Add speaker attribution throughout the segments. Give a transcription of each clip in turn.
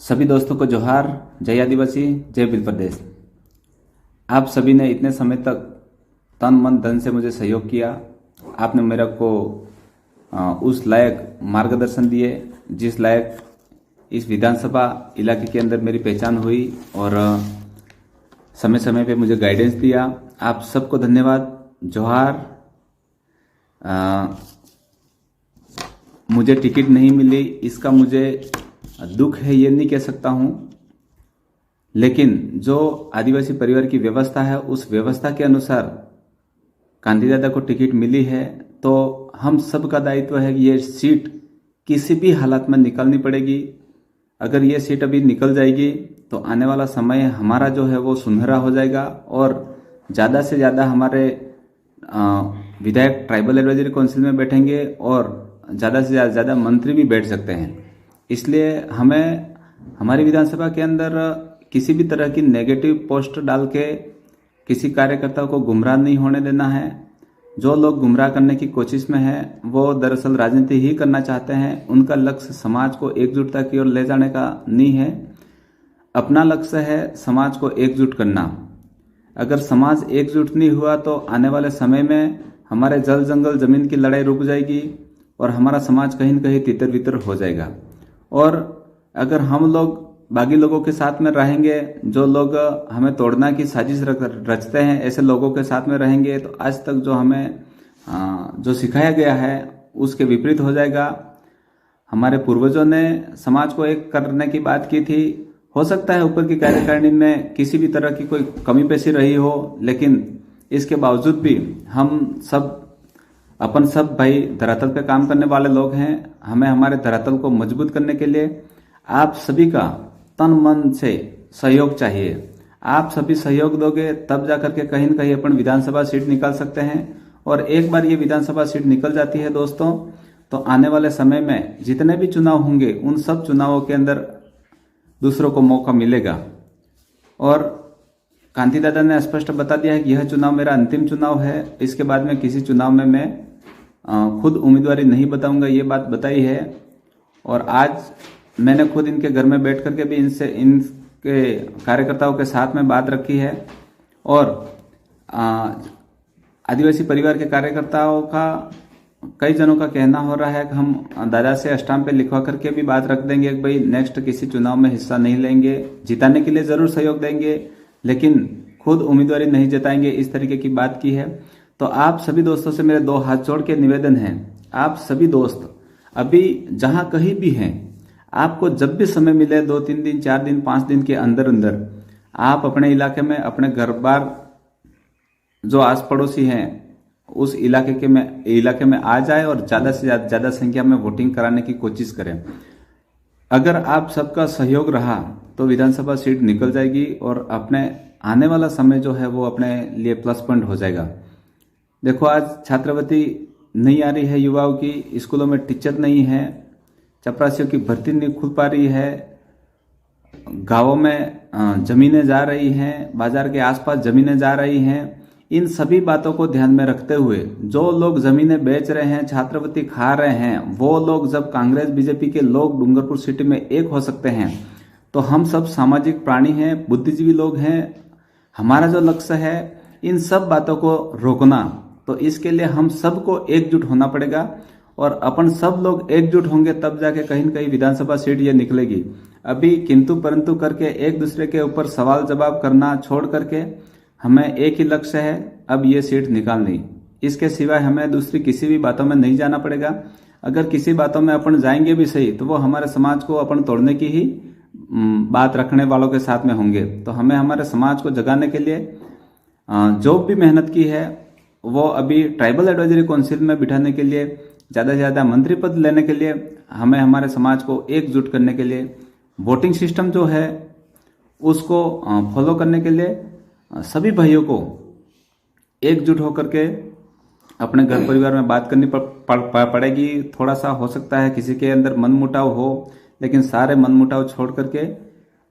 Speaker 1: सभी दोस्तों को जोहार। जय आदिवासी, जय बिल प्रदेश। आप सभी ने इतने समय तक तन मन धन से मुझे सहयोग किया। आपने मेरे को उस लायक मार्गदर्शन दिए जिस लायक इस विधानसभा इलाके के अंदर मेरी पहचान हुई और समय समय पे मुझे गाइडेंस दिया। आप सबको धन्यवाद, जोहार। मुझे टिकट नहीं मिली, इसका मुझे दुख है ये नहीं कह सकता हूं, लेकिन जो आदिवासी परिवार की व्यवस्था है उस व्यवस्था के अनुसार गांधी दादा को टिकट मिली है। तो हम सब का दायित्व है कि ये सीट किसी भी हालत में निकलनी पड़ेगी। अगर ये सीट अभी निकल जाएगी तो आने वाला समय हमारा जो है वो सुनहरा हो जाएगा और ज़्यादा से ज़्यादा हमारे विधायक ट्राइबल एडवाइजरी काउंसिल में बैठेंगे और ज़्यादा से ज़्यादा मंत्री भी बैठ सकते हैं। इसलिए हमें हमारी विधानसभा के अंदर किसी भी तरह की नेगेटिव पोस्ट डाल के किसी कार्यकर्ता को गुमराह नहीं होने देना है। जो लोग गुमराह करने की कोशिश में हैं वो दरअसल राजनीति ही करना चाहते हैं। उनका लक्ष्य समाज को एकजुटता की ओर ले जाने का नहीं है। अपना लक्ष्य है समाज को एकजुट करना। अगर समाज एकजुट नहीं हुआ तो आने वाले समय में हमारे जल जंगल जमीन की लड़ाई रुक जाएगी और हमारा समाज कहीं न कहीं तितर बितर हो जाएगा। और अगर हम लोग बाकी लोगों के साथ में रहेंगे, जो लोग हमें तोड़ना की साजिश रचते हैं, ऐसे लोगों के साथ में रहेंगे तो आज तक जो हमें जो सिखाया गया है उसके विपरीत हो जाएगा। हमारे पूर्वजों ने समाज को एक करने की बात की थी। हो सकता है ऊपर की कार्यकारिणी में किसी भी तरह की कोई कमी पेशी रही हो, लेकिन इसके बावजूद भी हम सब भाई धरातल पे काम करने वाले लोग हैं। हमें हमारे धरातल को मजबूत करने के लिए आप सभी का तन मन से सहयोग चाहिए। आप सभी सहयोग दोगे तब जाकर के कहीं न कहीं अपन विधानसभा सीट निकाल सकते हैं। और एक बार ये विधानसभा सीट निकल जाती है दोस्तों, तो आने वाले समय में जितने भी चुनाव होंगे उन सब चुनावों के अंदर दूसरों को मौका मिलेगा। और कांति दादा ने स्पष्ट बता दिया है कि यह चुनाव मेरा अंतिम चुनाव है। इसके बाद में किसी चुनाव में मैं खुद उम्मीदवारी नहीं बताऊंगा, ये बात बताई है। और आज मैंने खुद इनके घर में बैठ करके भी इनके कार्यकर्ताओं के साथ में बात रखी है। और आदिवासी परिवार के कार्यकर्ताओं का कई जनों का कहना हो रहा है कि हम दादा से स्टाम्प पे लिखवा करके भी बात रख देंगे कि भाई नेक्स्ट किसी चुनाव में हिस्सा नहीं लेंगे, जिताने के लिए जरूर सहयोग देंगे लेकिन खुद उम्मीदवारी नहीं जताएंगे, इस तरीके की बात की है। तो आप सभी दोस्तों से मेरे 2 हाथ जोड़ के निवेदन है, आप सभी दोस्त अभी जहां कहीं भी हैं, आपको जब भी समय मिले 2-3 दिन, 4 दिन, 5 दिन के अंदर अंदर आप अपने इलाके में, अपने घर बार जो आस पड़ोसी हैं उस इलाके में आ जाए और ज्यादा से ज्यादा संख्या में वोटिंग कराने की कोशिश करें। अगर आप सबका सहयोग रहा तो विधानसभा सीट निकल जाएगी और अपने आने वाला समय जो है वो अपने लिए प्लस पॉइंट हो जाएगा। देखो आज छात्रवृत्ति नहीं आ रही है युवाओं की, स्कूलों में टीचर नहीं है, चपरासियों की भर्ती नहीं खुल पा रही है, गांवों में जमीनें जा रही हैं, बाजार के आसपास जमीनें जा रही हैं। इन सभी बातों को ध्यान में रखते हुए जो लोग जमीनें बेच रहे हैं, छात्रवृत्ति खा रहे हैं, वो लोग जब कांग्रेस बीजेपी के लोग डूंगरपुर सिटी में एक हो सकते हैं तो हम सब सामाजिक प्राणी हैं, बुद्धिजीवी लोग हैं। हमारा जो लक्ष्य है इन सब बातों को रोकना, तो इसके लिए हम सबको एकजुट होना पड़ेगा। और अपन सब लोग एकजुट होंगे तब जाके कहीं न कहीं विधानसभा सीट ये निकलेगी। अभी किंतु परंतु करके एक दूसरे के ऊपर सवाल जवाब करना छोड़ करके हमें एक ही लक्ष्य है, अब ये सीट निकालनी। इसके सिवाय हमें दूसरी किसी भी बातों में नहीं जाना पड़ेगा। अगर किसी बातों में अपन जाएंगे भी सही तो वो हमारे समाज को अपन तोड़ने की ही बात रखने वालों के साथ में होंगे। तो हमें हमारे समाज को जगाने के लिए जो भी मेहनत की है वो अभी ट्राइबल एडवाइजरी काउंसिल में बिठाने के लिए, ज़्यादा से ज़्यादा मंत्री पद लेने के लिए, हमें हमारे समाज को एकजुट करने के लिए, वोटिंग सिस्टम जो है उसको फॉलो करने के लिए सभी भाइयों को एकजुट होकर के अपने घर परिवार में बात करनी पड़ेगी। थोड़ा सा हो सकता है किसी के अंदर मनमुटाव हो, लेकिन सारे मनमुटाव छोड़ करके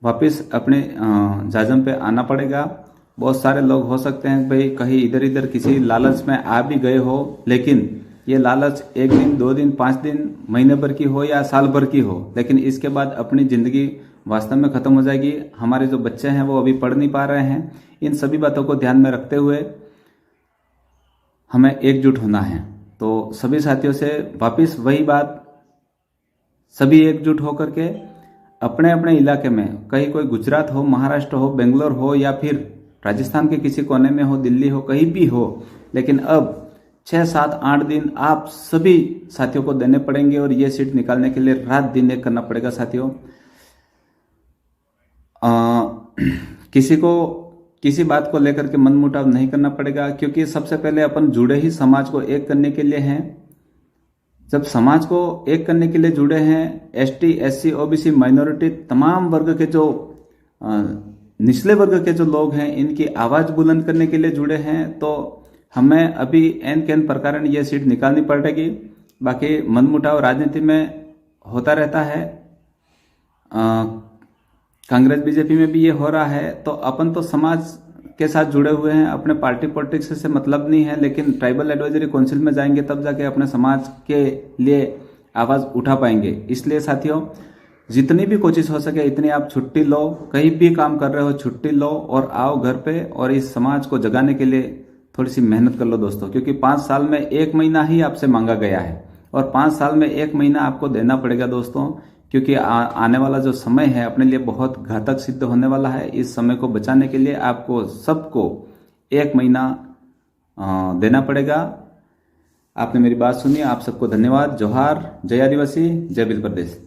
Speaker 1: वापस अपने जाजम पे आना पड़ेगा। बहुत सारे लोग हो सकते हैं भाई कहीं इधर इधर किसी लालच में आ भी गए हो, लेकिन ये लालच 1 दिन, 2 दिन, 5 दिन, महीने भर की हो या साल भर की हो, लेकिन इसके बाद अपनी जिंदगी वास्तव में खत्म हो जाएगी। हमारे जो बच्चे हैं वो अभी पढ़ नहीं पा रहे हैं। इन सभी बातों को ध्यान में रखते हुए हमें एकजुट होना है। तो सभी साथियों से वापस वही बात, सभी एकजुट होकर के अपने अपने इलाके में, कहीं कोई गुजरात हो, महाराष्ट्र हो, बेंगलोर हो या फिर राजस्थान के किसी कोने में हो, दिल्ली हो, कहीं भी हो, लेकिन अब 6, 7, 8 दिन आप सभी साथियों को देने पड़ेंगे और ये सीट निकालने के लिए रात दिन एक करना पड़ेगा साथियों। किसी को किसी बात को लेकर के मनमुटाव नहीं करना पड़ेगा, क्योंकि सबसे पहले अपन जुड़े ही समाज को एक करने के लिए हैं। जब समाज को एक करने के लिए जुड़े हैं, एसटी, एससी, ओबीसी, माइनॉरिटी, तमाम वर्ग के जो निचले वर्ग के जो लोग हैं, इनकी आवाज बुलंद करने के लिए जुड़े हैं, तो हमें अभी एन कैन प्रकार ये सीट निकालनी पड़ेगी। बाकी मनमुटाव राजनीति में होता रहता है, कांग्रेस बीजेपी में भी ये हो रहा है। तो अपन तो समाज के साथ जुड़े हुए हैं, अपने पार्टी पॉलिटिक्स से मतलब नहीं है, लेकिन ट्राइबल एडवाइजरी काउंसिल में जाएंगे तब जाके अपने समाज के लिए आवाज उठा पाएंगे। इसलिए साथियों, जितनी भी कोशिश हो सके इतनी आप छुट्टी लो, कहीं भी काम कर रहे हो छुट्टी लो और आओ घर पे, और इस समाज को जगाने के लिए थोड़ी सी मेहनत कर लो दोस्तों। क्योंकि 5 साल में 1 महीना ही आपसे मांगा गया है और 5 साल में 1 महीना आपको देना पड़ेगा दोस्तों, क्योंकि आने वाला जो समय है अपने लिए बहुत घातक सिद्ध होने वाला है। इस समय को बचाने के लिए आपको सबको 1 महीना देना पड़ेगा। आपने मेरी बात सुनी, आप सबको धन्यवाद। जोहार, जय आदिवासी, जय बिल प्रदेश।